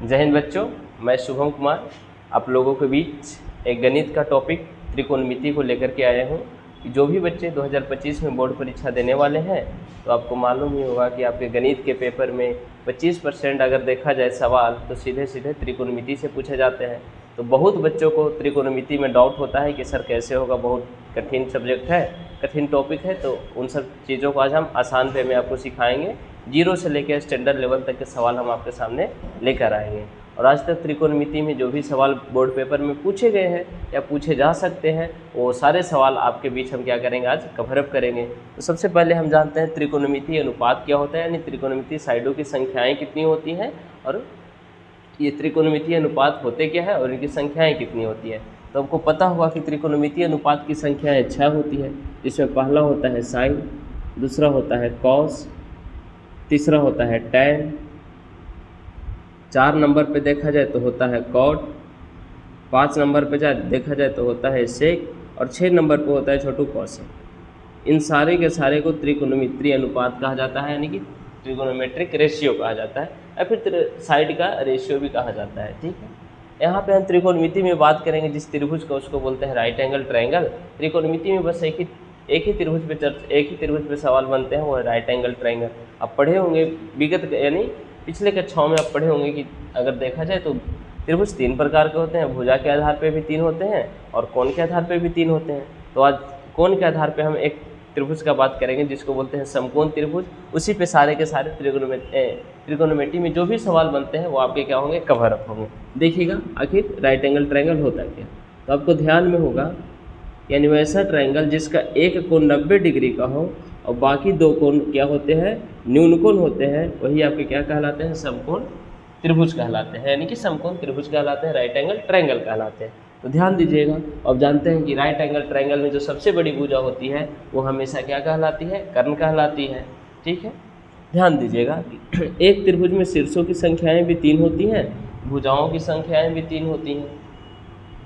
जय हिंद बच्चों, मैं शुभम कुमार आप लोगों के बीच एक गणित का टॉपिक त्रिकोणमिति को लेकर के आया हूँ। जो भी बच्चे 2025 में बोर्ड परीक्षा देने वाले हैं तो आपको मालूम ही होगा कि आपके गणित के पेपर में 25% अगर देखा जाए सवाल तो सीधे सीधे त्रिकोणमिति से पूछे जाते हैं। तो बहुत बच्चों को त्रिकोणमिति में डाउट होता है कि सर कैसे होगा, बहुत कठिन सब्जेक्ट है, कठिन टॉपिक है। तो उन सब चीज़ों को आज हम आसान वे में आपको सिखाएंगे। जीरो से लेकर स्टैंडर्ड लेवल तक के सवाल हम आपके सामने लेकर आएंगे। और आज तक त्रिकोणमिति में जो भी सवाल बोर्ड पेपर में पूछे गए हैं या पूछे जा सकते हैं वो सारे सवाल आपके बीच हम क्या करेंगे, आज कवर अप करेंगे। तो सबसे पहले हम जानते हैं त्रिकोणमिति अनुपात क्या होता है, यानी त्रिकोणमिति साइडों की संख्याएँ कितनी होती हैं और ये त्रिकोणमिति अनुपात होते क्या है और इनकी संख्याएँ कितनी होती है। तो आपको पता होगा कि त्रिकोणमिति अनुपात की संख्याएँ 6 होती है, जिसमें पहला होता है साइन, दूसरा होता है कॉस, तीसरा होता है टैन, 4 नंबर पे देखा जाए तो होता है कॉट, 5 नंबर पे देखा जाए तो होता है सेक और 6 नंबर पे होता है छोटू कॉसेक। इन सारे के सारे को त्रिकोणमितीय अनुपात कहा जाता है, यानी कि त्रिकोणोमेट्रिक रेशियो कहा जाता है या फिर साइड का रेशियो भी कहा जाता है। ठीक है, यहाँ पे हम त्रिकोणमिति में बात करेंगे जिस त्रिभुज का, उसको बोलते हैं राइट एंगल ट्रायंगल। त्रिकोणमिति में बस एक ही त्रिभुज पे सवाल बनते हैं, वो है राइट एंगल ट्रायंगल। आप पढ़े होंगे विगत यानी पिछले कक्षाओं में आप पढ़े होंगे कि अगर देखा जाए तो त्रिभुज 3 प्रकार के होते हैं, भुजा के आधार पे भी 3 होते हैं और कोण के आधार पे भी 3 होते हैं। तो आज कोण के आधार पे हम एक त्रिभुज का बात करेंगे जिसको बोलते हैं समकोण त्रिभुज। उसी पे सारे के सारे त्रिकोणमिति में जो भी सवाल बनते हैं वो आपके क्या होंगे, कवर अप होंगे। देखिएगा आखिर राइट एंगल ट्रायंगल होता क्या। तो आपको ध्यान में होगा, यानी वैसा ट्रायंगल जिसका एक कोण 90 डिग्री का हो और बाकी 2 कोण क्या होते हैं, न्यून कोण होते हैं, वही आपके क्या कहलाते हैं, समकोण त्रिभुज कहलाते हैं, यानी कि समकोण त्रिभुज कहलाते हैं, राइट एंगल ट्रायंगल कहलाते हैं। तो ध्यान दीजिएगा। अब जानते हैं कि राइट एंगल ट्रायंगल में जो सबसे बड़ी भुजा होती है वो हमेशा क्या कहलाती है, कर्ण कहलाती है। ठीक है, ध्यान दीजिएगा एक त्रिभुज में शीर्षों की संख्याएँ भी 3 होती हैं, भुजाओं की संख्याएँ भी 3 होती हैं।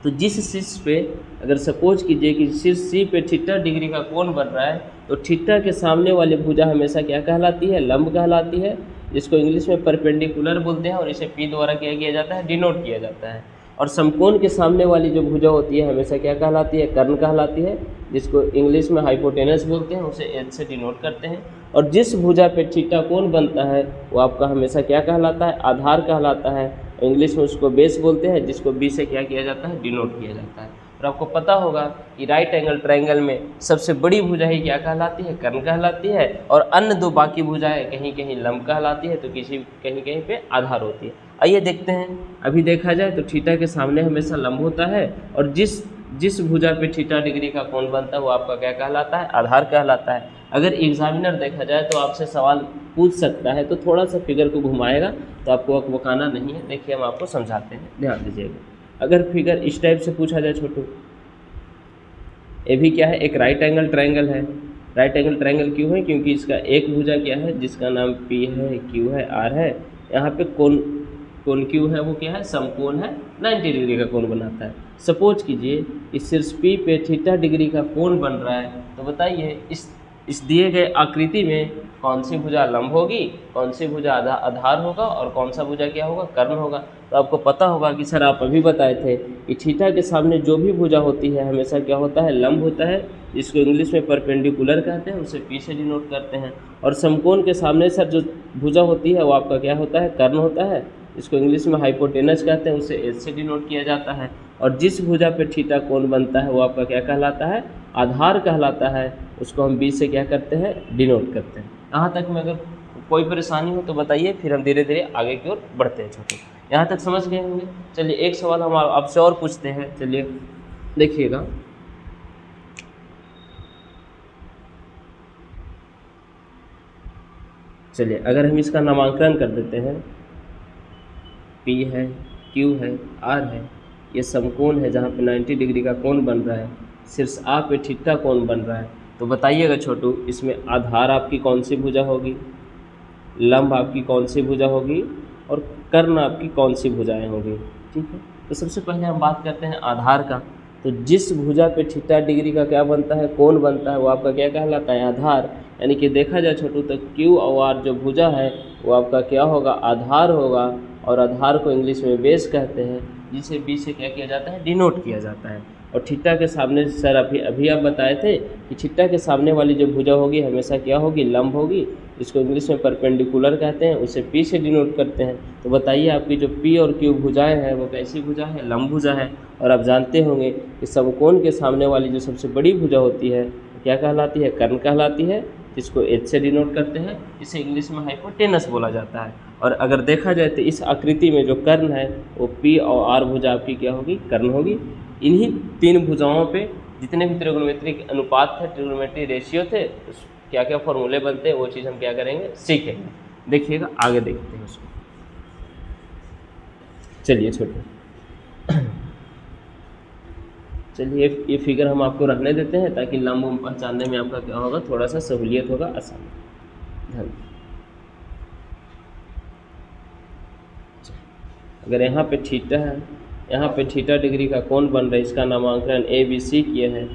तो जिस शीर्ष पे अगर सपोज कीजिए कि शीर्ष सी पे थीटा डिग्री का कोण बन रहा है तो थीटा के सामने वाली भुजा हमेशा क्या कहलाती है, लंब कहलाती है, जिसको इंग्लिश में परपेंडिकुलर बोलते हैं और इसे पी द्वारा क्या किया जाता है, डिनोट किया जाता है। और समकोण के सामने वाली जो भुजा होती है हमेशा क्या कहलाती है, कर्ण कहलाती है, जिसको इंग्लिश में हाइपोटेनस बोलते हैं, उसे एच से डिनोट करते हैं। और जिस भुजा पे थीटा कोण बनता है वो आपका हमेशा क्या कहलाता है, आधार कहलाता है, इंग्लिश में उसको बेस बोलते हैं, जिसको बी से क्या किया जाता है, डिनोट किया जाता है। और आपको पता होगा कि राइट एंगल ट्रायंगल में सबसे बड़ी भुजा ही क्या कहलाती है, कर्ण कहलाती है, और अन्य 2 बाकी भुजाएं कहीं कहीं लंब कहलाती है, तो किसी कहीं कहीं पे आधार होती है। आइए देखते हैं। अभी देखा जाए तो थीटा के सामने हमेशा लंब होता है और जिस भुजा पे थीटा डिग्री का कोण बनता है वो आपका क्या कहलाता है, आधार कहलाता है। अगर एग्जामिनर देखा जाए तो आपसे सवाल पूछ सकता है तो थोड़ा सा फिगर को घुमाएगा, तो आपको अकबकाना नहीं है। देखिए हम आपको समझाते हैं, ध्यान दीजिएगा। अगर फिगर इस टाइप से पूछा जाए छोटू, ये भी क्या है, एक राइट एंगल ट्रायंगल है। राइट एंगल ट्रायंगल क्यों है, क्योंकि इसका एक भुजा क्या है, जिसका नाम पी है, क्यू है, आर है। यहाँ पे कोण क्यू है वो क्या है, समकोण है, 90 डिग्री का कोण बनाता है। सपोज कीजिए इस शीर्ष पी पे थीटा डिग्री का कोण बन रहा है, तो बताइए इस दिए गए आकृति में कौन सी भुजा लंब होगी, कौन सी भुजा आधार होगा और कौन सा भुजा क्या होगा, कर्ण होगा। तो आपको पता होगा कि सर आप अभी बताए थे कि थीटा के सामने जो भी भुजा होती है हमेशा क्या होता है, लंब होता है, जिसको इंग्लिश में परपेंडिकुलर कहते हैं, उसे पी से डिनोट करते हैं। और समकोण के सामने सर जो भुजा होती है वो आपका क्या होता है, कर्ण होता है, इसको इंग्लिश में हाइपोटेनस कहते हैं, उसे एच से डिनोट किया जाता है। और जिस भुजा पे थीटा कोण बनता है वो आपका क्या कहलाता है, आधार कहलाता है, उसको हम बी से क्या करते हैं, डिनोट करते हैं। यहाँ तक में अगर कोई परेशानी हो तो बताइए, फिर हम धीरे धीरे आगे की ओर बढ़ते हैं छोटे। यहाँ तक समझ गए होंगे। चलिए एक सवाल हम आपसे और पूछते हैं, चलिए देखिएगा। चलिए अगर हम इसका नामांकन कर देते हैं, पी है, क्यू है, आर है, ये समकोण है जहाँ पे 90 डिग्री का कोण बन रहा है, शीर्ष आ पे थीटा कोण बन रहा है। तो बताइएगा छोटू, इसमें आधार आपकी कौन सी भुजा होगी, लंब आपकी कौन सी भुजा होगी और कर्ण आपकी कौन सी भुजाएं होगी। ठीक है, तो सबसे पहले हम बात करते हैं आधार का। तो जिस भुजा पे थीटा डिग्री का क्या बनता है, कोण बनता है, वो आपका क्या कहलाता है, आधार। यानी कि देखा जाए छोटू तो क्यू और आर जो भुजा है वो आपका क्या होगा, आधार होगा। और आधार को इंग्लिश में बेस कहते हैं, जिसे बी से क्या किया जाता है, डिनोट किया जाता है। और थीटा के सामने सर अभी आप बताए थे कि थीटा के सामने वाली जो भुजा होगी हमेशा क्या होगी, लंब होगी। इसको इंग्लिश में परपेंडिकुलर कहते हैं, उसे पी से डिनोट करते हैं। तो बताइए आपकी जो पी और क्यू भुजाएं हैं वो कैसी भुजा है, लंब भुजा है। और आप जानते होंगे कि समकोण के सामने वाली जो सबसे बड़ी भुजा होती है क्या कहलाती है, कर्ण कहलाती है, जिसको एच से डिनोट करते हैं। इसे इंग्लिश में हाइपोटेनस बोला जाता है। और अगर देखा जाए तो इस आकृति में जो कर्ण है वो पी और आर भुजा आपकी क्या होगी, कर्ण होगी। इन्हीं तीन भुजाओं पे जितने भी त्रिकोणमितिक अनुपात थे, ट्रिग्नोमेट्री रेशियो थे, क्या क्या फॉर्मूले बनते हैं वो चीज़ हम क्या करेंगे, सीखेंगे। देखिएगा आगे देखते हैं उसको। चलिए छोटे चलिए ये फिगर हम आपको रखने देते हैं ताकि लंब पहचानने में आपका क्या होगा, थोड़ा सा सहूलियत होगा, आसान। धन्यवाद। अगर यहाँ पे थीटा है, यहाँ पे थीटा डिग्री का कोण बन रहा है, इसका नामांकन ए बी सी किए हैं।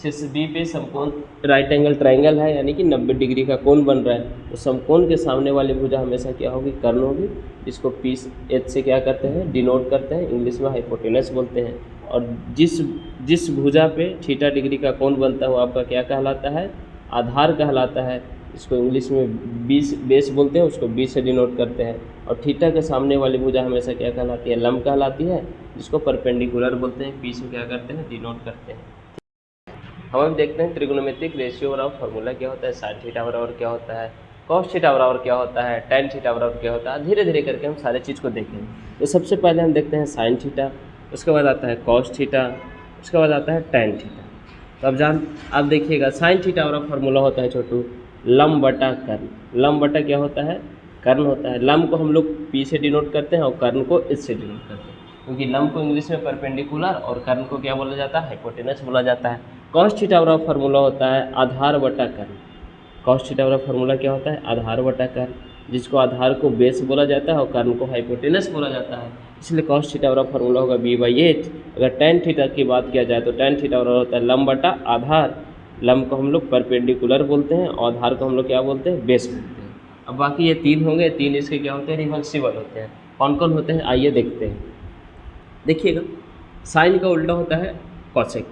शीर्ष बी पे समकोण राइट एंगल ट्रायंगल है, यानी कि 90 डिग्री का कोण बन रहा है। तो समकोण के सामने वाली भुजा हमेशा क्या होगी, कर्ण होगी, जिसको पी एच से क्या करते हैं, डिनोट करते हैं, इंग्लिश में हाइपोटेनस बोलते हैं। और जिस भुजा पे थीटा डिग्री का कोण बनता है वो आपका क्या कहलाता है, आधार कहलाता है। इसको इंग्लिश में बेस बोलते हैं, उसको बी से डिनोट करते हैं। और थीटा के सामने वाली भुजा हमेशा क्या कहलाती है, लंब कहलाती है, जिसको परपेंडिकुलर बोलते हैं, पी से क्या करते हैं, डिनोट करते हैं। हम अब देखते हैं त्रिकोणमितिक रेशियो बराबर फार्मूला क्या होता है, साइन थीटा बराबर क्या होता है, कॉस थीटा बराबर क्या होता है, टेन थीटा बराबर क्या होता है। धीरे धीरे करके हम सारे चीज़ को देखेंगे। तो सबसे पहले हम देखते हैं साइन थीटा, उसके बाद आता है कॉस थीटा, उसके बाद आता है टेन थीटा। तो आप देखिएगा साइन थीटा बराबर फार्मूला होता है छोटू, लंब बटा कर्ण। लंब बटा क्या होता है, कर्ण होता है। लंब को हम लोग पी से डिनोट करते हैं और कर्ण को एच से डिनोट करते हैं, क्योंकि लंब को इंग्लिश में परपेंडिकुलर और कर्ण को क्या बोला जाता है, हाइपोटेनस बोला जाता है। कॉस थीटा बराबर फार्मूला होता है आधार बटा कर्ण। कॉस थीटा बराबर फार्मूला क्या होता है, आधार बटा कर्ण, जिसको आधार को बेस बोला जाता है और कर्ण को हाइपोटेनस बोला जाता है। इसलिए कॉस थीटा बराबर फार्मूला होगा b/h। अगर टेन थीटा की बात किया जाए तो टेन थीटा बराबर होता है लंब बटा आधार। लंब को हम लोग परपेंडिकुलर बोलते हैं और आधार को हम लोग क्या बोलते हैं, बेस बोलते हैं। अब बाकी ये तीन होंगे, तीन इसके क्या होते हैं, रिवर्सिबल होते हैं। कौन कौन होते हैं आइए देखते हैं। देखिएगा साइन का उल्टा होता है कॉसेक।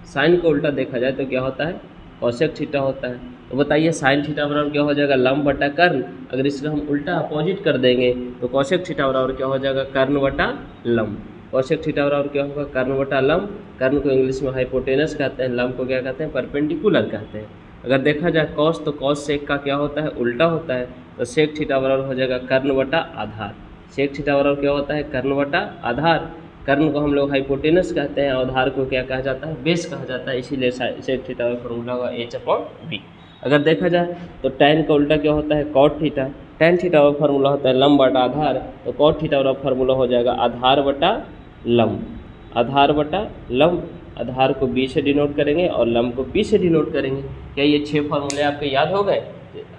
साइन का उल्टा देखा जाए तो क्या होता है, कॉसेक थीटा होता है। तो बताइए साइन थीटा बराबर क्या हो जाएगा, लंब बटा कर्ण। अगर इसका हम उल्टा अपोजिट कर देंगे तो कॉसेक थीटा बराबर क्या हो जाएगा, कर्ण बटा लंब। कॉसेक थीटा बराबर क्या होगा, कर्ण बटा लंब। कर्ण को इंग्लिश में हाइपोटेनस कहते हैं, लंब को क्या कहते हैं, परपेंडिकुलर कहते हैं। अगर देखा जाए कॉस, तो कॉस सेक का क्या होता है, उल्टा होता है। तो सेक थीटा बराबर हो जाएगा कर्ण बटा आधार। सेक थीटा बराबर क्या होता है, कर्ण बटा आधार। कर्ण को हम लोग हाइपोटेनस कहते हैं और आधार को क्या कहा जाता है, बेस कहा जाता है। इसीलिए सेक थीटा का फॉर्मूला होगा h/b। अगर देखा जाए तो टैन का उल्टा क्या होता है, कॉट थीटा। टैन थीटा का फार्मूला होता है लंब बटा आधार। तो कॉट थीटा का फार्मूला हो जाएगा आधार बटा लंब। आधार बटा लंब, आधार को b से डिनोट करेंगे और लंब को p से डिनोट करेंगे। क्या ये 6 फार्मूले आपके याद हो गए?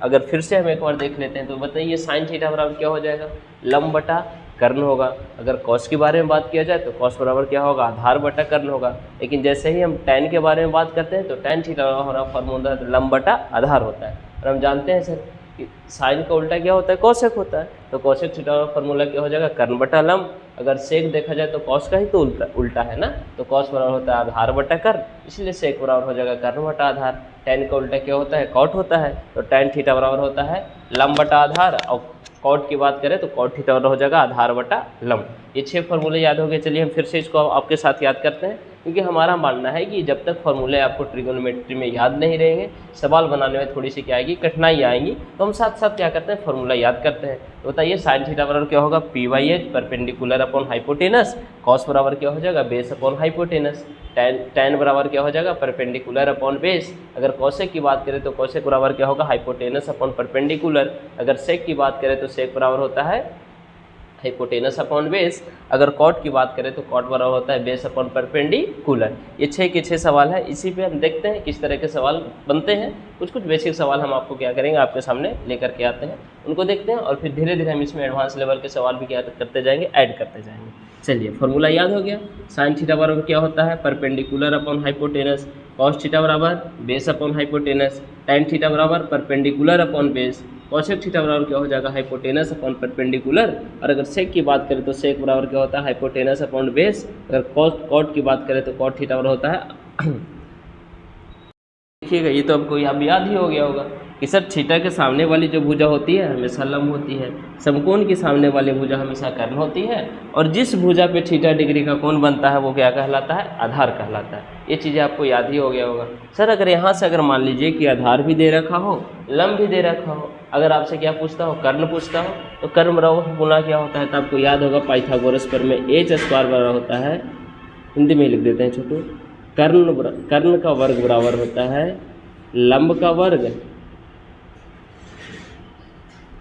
अगर फिर से हम एक बार देख लेते हैं तो बताइए साइन थीटा बराबर क्या हो जाएगा, लंब बटा कर्ण होगा। अगर कॉस के बारे में बात किया जाए तो कॉस बराबर क्या होगा, आधार बटा कर्ण होगा। लेकिन जैसे ही हम टैन के बारे में बात करते हैं तो टैन थीटा हमारा फार्मूला लंब बटा आधार होता है। और हम जानते हैं सर कि साइन का उल्टा क्या होता है, कॉसेक होता है। तो कॉसेक थीटा का फार्मूला क्या हो जाएगा, कर्ण बटा लंब। अगर सेक देखा जाए तो कॉस का ही तो उल्टा है ना, तो कॉस बराबर होता है आधार बटा कर्ण, इसलिए सेक बराबर हो जाएगा कर्ण बटा आधार। टैन का उल्टा क्या होता है, कॉट होता है। तो टैन थीटा बराबर होता है लंब बटा आधार। और कॉट की बात करें तो कॉट थीटा हो जाएगा आधार बटा लंब। ये 6 फार्मूले याद हो गए। चलिए हम फिर से इसको आपके साथ याद करते हैं, क्योंकि हमारा मानना है कि जब तक फार्मूले आपको ट्रिगोनोमेट्री में याद नहीं रहेंगे, सवाल बनाने में थोड़ी सी क्या आएगी, कठिनाई आएंगी। तो हम साथ साथ क्या करते हैं, फार्मूला याद करते हैं। तो बताइए साइन थीटा बराबर क्या होगा, p/h perpendicular upon hypotenuse. Cos बराबर क्या हो जाएगा, बेस अपॉन हाइपोटेनस। टैन बराबर क्या हो जाएगा, परपेंडिकुलर अपॉन बेस। अगर कॉसेक की बात करें तो कॉसेक बराबर क्या होगा, हाइपोटेनस अपॉन परपेंडिकुलर। अगर सेक की बात करें तो सेक बराबर होता है हाइपोटेनस अपॉन बेस। अगर कॉट की बात करें तो कॉट बराबर होता है बेस अपॉन परपेंडिकुलर। ये 6 के 6 सवाल है। इसी पे हम देखते हैं किस तरह के सवाल बनते हैं। कुछ बेसिक सवाल हम आपको क्या करेंगे, आपके सामने लेकर के आते हैं, उनको देखते हैं और फिर धीरे धीरे हम इसमें एडवांस लेवल के सवाल भी क्या करते जाएंगे, ऐड करते जाएंगे। चलिए फार्मूला याद हो गया। साइन थीटा बराबर क्या होता है, perpendicular upon hypotenuse. Cos theta बराबर base upon hypotenuse. Tan theta बराबर perpendicular upon base. Cosec theta बराबर क्या हो जाएगा, हाइपोटेनस अपॉन परपेंडिकुलर। और अगर सेक की बात करें तो सेक बराबर क्या होता है, हाइपोटेनस अपॉन बेस। अगर कॉट की बात करें तो कॉट थीटा बराबर होता है देखिएगा ये तो आपको अब याद ही हो गया होगा कि सर थीटा के सामने वाली जो भुजा होती है हमेशा लंब होती है, समकोण की सामने वाली भुजा हमेशा कर्ण होती है, और जिस भुजा पे थीटा डिग्री का कोण बनता है वो क्या कहलाता है, आधार कहलाता है। ये चीज़ें आपको याद ही हो गया होगा। सर अगर यहाँ से अगर मान लीजिए कि आधार भी दे रखा हो, लंब भी दे रखा हो, अगर आपसे क्या पूछता हो, कर्ण पूछता हो, तो कर्ण बराबर गुना क्या होता है, तो आपको याद होगा पाइथागोरस पर में एच स्क्वायर बराबर होता है, हिंदी में लिख देते हैं छोटू, कर्ण का वर्ग बराबर होता है लंब का वर्ग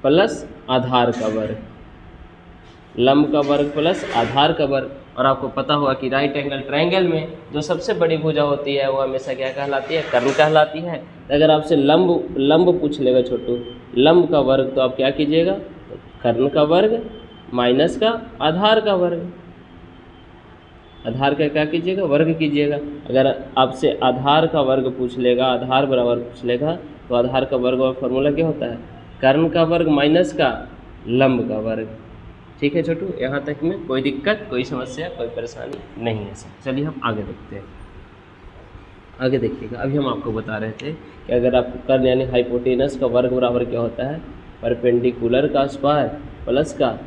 प्लस आधार का वर्ग, लंब का वर्ग प्लस आधार का वर्ग। और आपको पता होगा कि राइट एंगल ट्रायंगल में जो सबसे बड़ी भुजा होती है वो हमेशा क्या कहलाती है, कर्ण कहलाती है। अगर आपसे लंब पूछ लेगा छोटू, लंब का वर्ग, तो आप क्या कीजिएगा, कर्ण का वर्ग माइनस का आधार का वर्ग, आधार का क्या कीजिएगा, वर्ग कीजिएगा। अगर आपसे आधार का वर्ग पूछ लेगा, आधार बराबर पूछ लेगा, तो आधार का वर्ग और फॉर्मूला क्या होता है, कर्ण का वर्ग माइनस का लंब का वर्ग। ठीक है छोटू, यहाँ तक में कोई दिक्कत, कोई समस्या, कोई परेशानी नहीं है सर। चलिए हम आगे देखते हैं। आगे देखिएगा, अभी हम आपको बता रहे थे कि अगर आपको कर्ण यानी हाइपोटेनस का वर्ग बराबर क्या होता है, परपेंडिकुलर का स्क्वायर प्लस का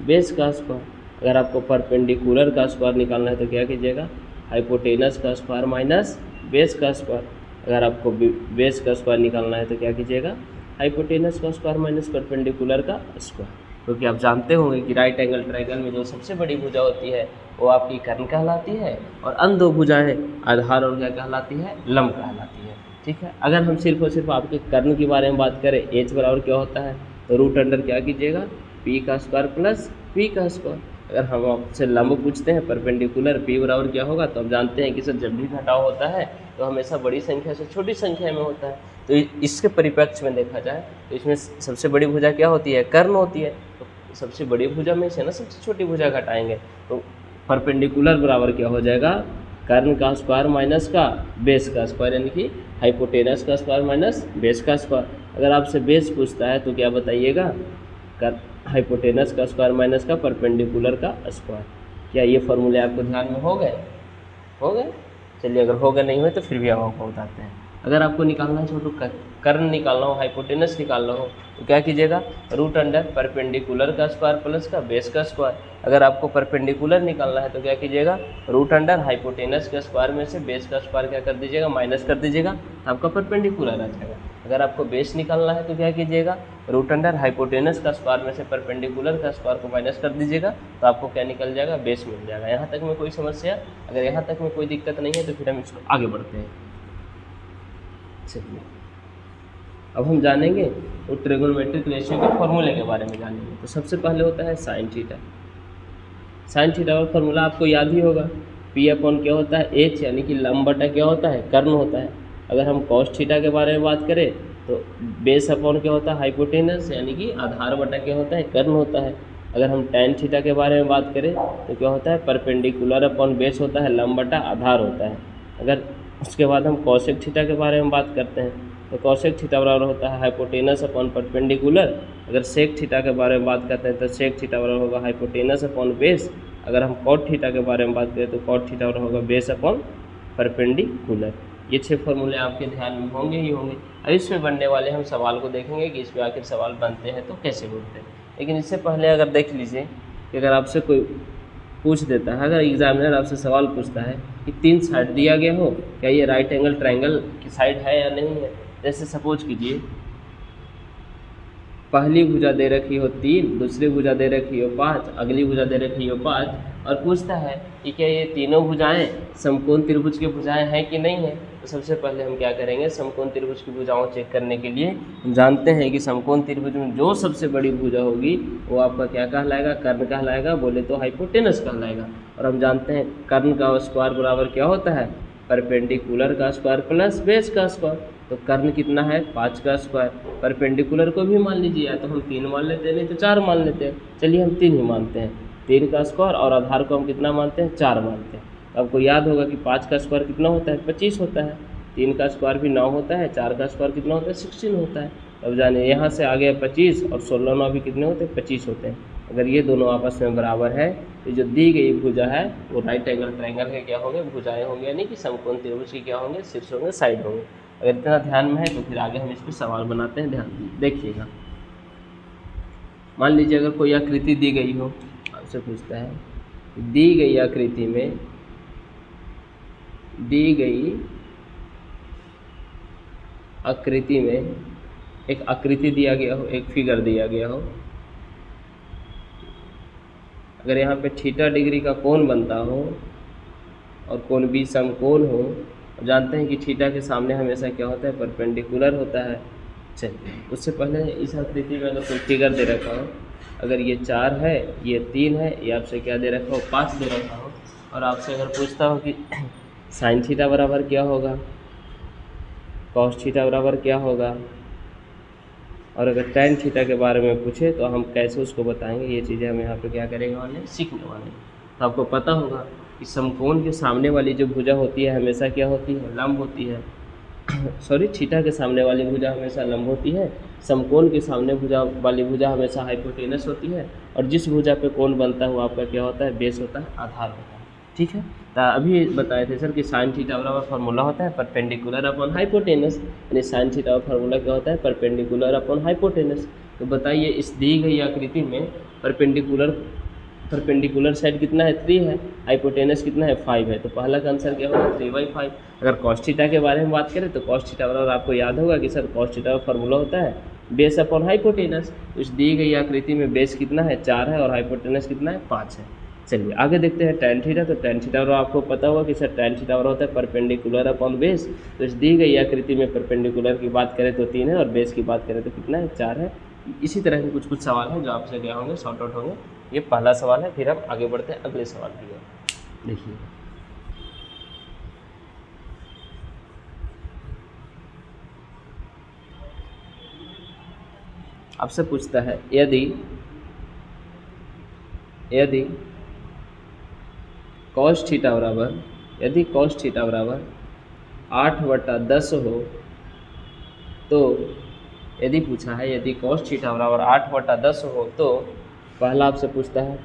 बेस का स्क्वायर। अगर आपको परपेंडिकुलर का स्क्वायर निकालना है तो क्या कीजिएगा, हाइपोटेनस का स्क्वायर माइनस बेस का स्क्वायर। अगर आपको बेस का स्क्वायर निकालना है तो क्या कीजिएगा, हाइपोटेनस का स्क्वायर माइनस परपेंडिकुलर का स्क्वायर। क्योंकि आप जानते होंगे कि राइट एंगल ट्रायंगल में जो सबसे बड़ी भुजा होती है वो आपकी कर्ण कहलाती है, और अन्य दो भुजाएं आधार और क्या कहलाती है, लंब कहलाती है। ठीक है, अगर हम सिर्फ और सिर्फ आपके कर्ण के बारे में बात करें, एच बराबर क्या होता है, तो रूट अंडर क्या कीजिएगा, पी का स्क्वायर प्लस पी का स्क्वायर। अगर हम आपसे लंब पूछते हैं परपेंडिकुलर, पी बराबर क्या होगा, तो हम जानते हैं कि सर जब भी घटाव होता है तो हमेशा बड़ी संख्या से छोटी संख्या में होता है। तो इसके परिप्रेक्ष्य में देखा जाए तो इसमें सबसे बड़ी भुजा क्या होती है, कर्ण होती है। तो सबसे बड़ी भुजा में से ना सबसे छोटी भुजा घटाएंगे तो परपेंडिकुलर बराबर क्या हो जाएगा, कर्ण का स्क्वायर माइनस का बेस का स्क्वायर, यानी कि हाइपोटेनस का स्क्वायर माइनस बेस का स्क्वायर। अगर आपसे बेस पूछता है तो क्या बताइएगा, हाइपोटेनस का स्क्वायर माइनस का परपेंडिकुलर का स्क्वायर। क्या ये फॉर्मूले आपको ध्यान में हो गए, हो गए? चलिए, अगर हो गए नहीं हुए तो फिर भी हम आपको बताते हैं। अगर आपको निकालना है छोटू कर्ण निकालना हो, हाइपोटेनस निकालना हो, तो क्या कीजिएगा, रूट अंडर परपेंडिकुलर का स्क्वायर प्लस का बेस का स्क्वायर। अगर आपको परपेंडिकुलर निकालना है तो क्या कीजिएगा, रूट अंडर हाइपोटेनस के स्क्वायर में से बेस का स्क्वायर क्या कर दीजिएगा, माइनस कर दीजिएगा, आपका परपेंडिकुलर आ जाएगा। अगर आपको बेस निकालना है तो क्या कीजिएगा, रूट अंडर हाइपोटेनस का स्क्वायर में से परपेंडिकुलर का स्क्वायर को माइनस कर दीजिएगा, तो आपको क्या निकल जाएगा, बेस मिल जाएगा। यहाँ तक में कोई समस्या, अगर यहाँ तक में कोई दिक्कत नहीं है तो फिर हम इसको आगे बढ़ते हैं। चलिए, अब हम जानेंगे वो ट्रिगोनोमेट्रिक रेशियो के फॉर्मूले के बारे में जानेंगे। तो सबसे पहले होता है साइन थीटा। साइन थीटा का फॉर्मूला आपको याद ही होगा, पी अपॉन क्या होता है, एच, यानी कि लंब बटा क्या होता है, कर्ण होता है। अगर हम कॉस थीटा के बारे में बात करें तो बेस अपॉन क्या होता है, हाइपोटेनस, यानी कि आधार बटा क्या होता है, कर्ण होता है। अगर हम टैन थीटा के बारे में बात करें तो क्या होता है, परपेंडिकुलर अपॉन बेस होता है, लंब बटा आधार होता है। अगर उसके बाद हम कॉसेक थीटा के बारे में बात करते हैं तो कॉसेक थीटा बराबर होता है हाइपोटेनस अपॉन परपेंडिकुलर। अगर सेक थीटा के बारे में बात करते हैं तो सेक थीटा बराबर होगा हाइपोटेनस अपॉन बेस। अगर हम कॉट थीटा के बारे में बात करें तो कॉट थीटा बराबर होगा बेस अपॉन परपेंडिकुलर। ये 6 फॉर्मूले आपके ध्यान में होंगे ही होंगे। अब इसमें बनने वाले हम सवाल को देखेंगे कि इसमें आखिर सवाल बनते हैं तो कैसे बनते हैं। लेकिन इससे पहले अगर देख लीजिए कि अगर आपसे कोई पूछ देता है, अगर एग्जामिनर आपसे सवाल पूछता है कि 3 साइड दिया गया हो, क्या ये राइट एंगल ट्रायंगल की साइड है या नहीं है। जैसे सपोज कीजिए पहली भुजा दे रखी हो 3, दूसरी भुजा दे रखी हो 5, अगली भुजा दे रखी हो 5, और पूछता है कि क्या ये तीनों भुजाएं समकोण त्रिभुज की भुजाएं हैं कि नहीं है। तो सबसे पहले हम क्या करेंगे, समकोण त्रिभुज की भुजाओं चेक करने के लिए हम जानते हैं कि समकोण त्रिभुज में जो सबसे बड़ी भुजा होगी वो आपका क्या कहलाएगा, कर्ण कहलाएगा, बोले तो हाइपोटेनस कहलाएगा। और हम जानते हैं कर्ण का स्क्वायर बराबर क्या होता है, परपेंडिकुलर का स्क्वायर प्लस बेस का स्क्वायर। तो कर्ण कितना है, 5 का स्क्वायर। परपेंडिकुलर को भी मान लीजिए, या तो हम 3 मान लेते हैं, नहीं तो 4 मान लेते हैं। चलिए हम 3 ही मानते हैं, 3 का स्क्वायर, और आधार को हम कितना मानते हैं, 4 मानते हैं। आपको याद होगा कि 5 का स्क्वायर कितना होता है, 25 होता है। 3 का स्क्वायर भी 9 होता है, 4 का स्क्वायर कितना होता है, 16 होता है। अब जाने यहाँ से आ गया 25 और 16 9 भी कितने होते हैं, 25 होते हैं। अगर ये दोनों आपस में बराबर है तो जो दी गई भुजा है वो राइट एंगल ट्रायंगल के क्या होंगे, भुजाएं होंगे, यानी कि समकोण त्रिभुज की क्या होंगे, शीर्ष होंगे, साइड होंगे। अगर इतना ध्यान में है तो फिर आगे हम इस पर सवाल बनाते हैं, ध्यान देखिएगा। मान लीजिए अगर कोई आकृति दी गई हो, आपसे पूछता है दी गई आकृति में, दी गई आकृति में एक आकृति दिया गया हो, एक फिगर दिया गया हो। अगर यहाँ पे थीटा डिग्री का कोण बनता हो और कोण भी समकोण हो, जानते हैं कि थीटा के सामने हमेशा क्या होता है, परपेंडिकुलर होता है। चलिए उससे पहले इस आकृति में अगर कोई फिगर दे रखा हो, अगर ये 4 है, ये 3 है, ये आपसे क्या दे रखा हो, 5 दे रखा हो, और आपसे अगर पूछता हो कि साइन थीटा बराबर क्या होगा, कॉस थीटा बराबर क्या होगा, और अगर टैन थीटा के बारे में पूछे तो हम कैसे उसको बताएंगे, ये चीज़ें हम यहाँ पे क्या करेंगे वाले, सीखने वाले। तो आपको पता होगा कि समकोण के सामने वाली जो भुजा होती है हमेशा क्या होती है, लंब होती है। सॉरी, थीटा के सामने वाली भुजा हमेशा लंब होती है, समकोण के सामने वाली भुजा हमेशा हाइपोटेनस होती है, और जिस भुजा पे कोण बनता है वो आपका क्या होता है, बेस होता है, आधार होता है। ठीक है, तो अभी बताए थे सर कि साइन थीटा बराबर फार्मूला होता है परपेंडिकुलर अपॉन हाइपोटेनस, यानी साइन थीटा का फार्मूला क्या होता है, परपेंडिकुलर अपॉन हाइपोटेनस। तो बताइए इस दी गई आकृति में परपेंडिकुलर साइड कितना है, 3 है, हाइपोटेनस कितना है, 5 है। तो पहला का आंसर क्या होगा, 3/5। अगर कॉस थीटा के बारे में बात करें तो कॉस थीटा बराबर आपको याद होगा कि सर कॉस थीटा का फार्मूला होता है बेस अपॉन हाइपोटेनस। तो इस दी गई आकृति में बेस कितना है, 4 है, और हाइपोटेनस कितना है, 5 है। चलिए आगे देखते हैं टैन थीटा। तो टैन थीटा बराबर आपको पता होगा कि सर टैन थीटा बराबर होता है परपेंडिकुलर अपॉन बेस। तो इस दी गई आकृति में परपेंडिकुलर की बात करें तो 3 है, और बेस की बात करें तो कितना है, 4 है। इसी तरह के कुछ सवाल हैं जो आपसे क्या होंगे, सॉर्ट आउट होंगे। ये पहला सवाल है, फिर हम आगे बढ़ते हैं अगले सवाल की ओर। देखिए आपसे पूछता है यदि कॉस थीटा बराबर 8/10 हो, तो यदि पूछा है यदि कॉस थीटा बराबर 8/10 हो तो पहला आपसे पूछता है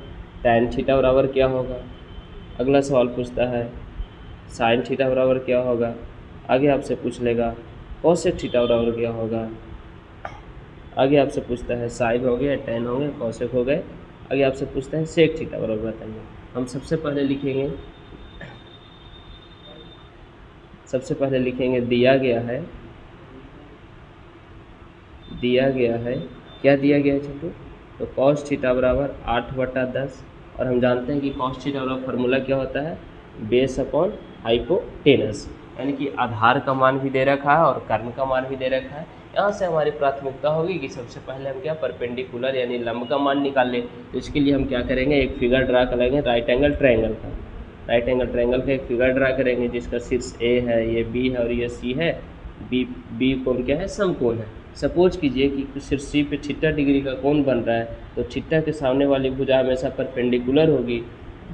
टैन थीटा बराबर क्या होगा। अगला सवाल पूछता है साइन थीटा बराबर क्या होगा। आगे आपसे पूछ लेगा कॉसेक थीटा बराबर क्या होगा। आगे आपसे पूछता है साइन हो गया, टैन हो गए, कॉसेक हो गए। आगे आपसे पूछता है सेक थीटा बराबर बताइए। हम सबसे पहले लिखेंगे दिया गया है क्या दिया गया है छोटू, तो कॉस थीटा बराबर 8/10, और हम जानते हैं कि कॉस थीटा बराबर फार्मूला क्या होता है, बेस अपॉन हाइपोटेनस, यानी कि आधार का मान भी दे रखा है और कर्ण का मान भी दे रखा है। यहाँ से हमारी प्राथमिकता होगी कि सबसे पहले हम क्या परपेंडिकुलर यानी लंब का मान निकाल लें। तो इसके लिए हम क्या करेंगे, एक फिगर ड्रा करेंगे राइट एंगल ट्रायंगल का एक फिगर ड्रा करेंगे जिसका शीर्ष ए है, ये बी है और ये सी है। बी कोण क्या है, समकोण है। सपोज कीजिए कि शीर्ष सी पे थीटा डिग्री का कोण बन रहा है, तो थीटा के सामने वाली भुजा हमेशा परपेंडिकुलर होगी।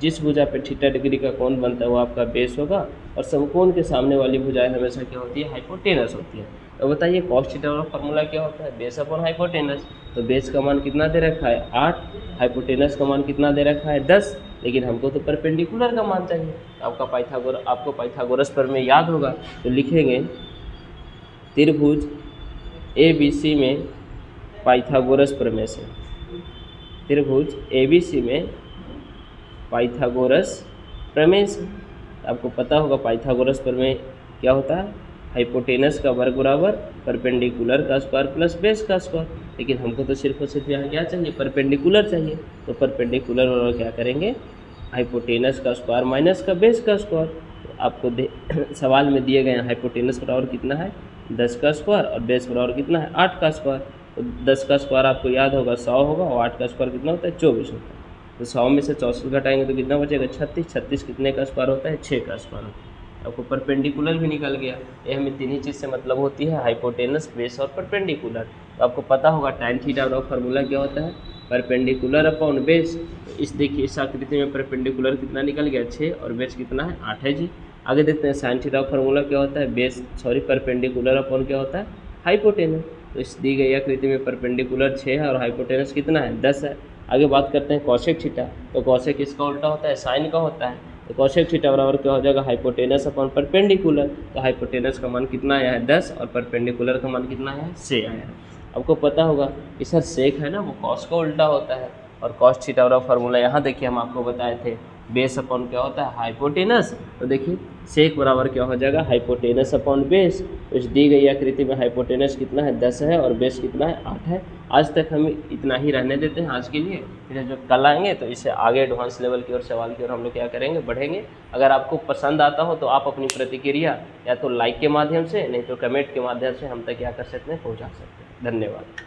जिस भुजा पे थीटा डिग्री का कोण बनता है वो आपका बेस होगा, और समकोण के सामने वाली भुजाएं हमेशा क्या होती है, हाइपोटेनस होती है। तो बताइए कॉस थीटा का फार्मूला क्या होता है, बेस अपॉन हाइपोटेनस। तो बेस का मान कितना दे रखा है, 8, हाइपोटेनस का मान कितना दे रखा है, 10, लेकिन हमको तो परपेंडिकुलर का मान चाहिए। आपको पाइथागोरस प्रमेय याद होगा, तो लिखेंगे त्रिभुज ABC में पाइथागोरस प्रमेय से, त्रिभुज ABC में पाइथागोरस प्रमेय से। आपको पता होगा पाइथागोरस प्रमेय क्या होता है, हाइपोटेनस का वर्ग बराबर परपेंडिकुलर का स्क्वायर प्लस बेस का स्क्वायर। लेकिन हमको तो सिर्फ और सिर्फ यहाँ क्या चाहिए, परपेंडिकुलर चाहिए। तो परपेंडिकुलर बराबर क्या करेंगे, हाइपोटेनस का स्क्वायर माइनस का बेस का स्क्वायर। तो आपको सवाल में दिए गए हाइपोटेनस बराबर कितना है, 10 का स्क्वायर, और बेस बराबर कितना है, 8 का स्क्वायर। तो 10 का स्क्वायर आपको याद होगा 100 होगा, और 8 का स्क्वायर कितना होता है, 24 होता है। तो 100 में से 64 घटाएंगे तो कितना बचेगा, 36। 36 कितने का स्क्वायर होता है, 6 का स्क्वायर होता है। आपको परपेंडिकुलर भी निकल गया। ये हमें तीन ही चीज़ से मतलब होती है, हाइपोटेनस, बेस और परपेंडिकुलर। तो आपको पता होगा टैन थीटा का फार्मूला क्या होता है, परपेंडिकुलर अपॉन बेस। देखिए इस आकृति में परपेंडिकुलर कितना निकल गया, 6, और बेस कितना है, 8 है जी। आगे देखते हैं साइन थीटा का फार्मूला क्या होता है, परपेंडिकुलर अपॉन क्या होता है, हाइपोटेनस। तो इस दी गई आकृति में परपेंडिकुलर 6 है और हाइपोटेनस कितना है 10 है। आगे बात करते हैं कॉसेक थीटा। तो कॉसेक किसका उल्टा होता है, साइन का होता है। तो कॉसेक थीटा बराबर क्या हो जाएगा, हाइपोटेनस अपॉन परपेंडिकुलर। तो हाइपोटेनस का मान कितना आया है 10 और परपेंडिकुलर का मान कितना है 6 आया है। आपको पता होगा कि सर सेक है ना वो कॉस का उल्टा होता है, और कॉस थीटा बराबर फार्मूला यहाँ देखिए हम आपको बताए थे, बेस अपॉन क्या होता है हाइपोटेनस। तो देखिए सेक बराबर क्या हो जाएगा, हाइपोटेनस अपॉन बेस। तो इस दी गई आकृति में हाइपोटेनस कितना है 10 है और बेस कितना है 8 है। आज तक हम इतना ही रहने देते हैं आज के लिए, फिर जो कल आएंगे तो इसे आगे एडवांस लेवल की और सवाल की ओर हम लोग क्या करेंगे, बढ़ेंगे। अगर आपको पसंद आता हो तो आप अपनी प्रतिक्रिया या तो लाइक के माध्यम से, नहीं तो कमेंट के माध्यम से हम तक क्या कर सकते हैं, पहुँचा सकते हैं। धन्यवाद।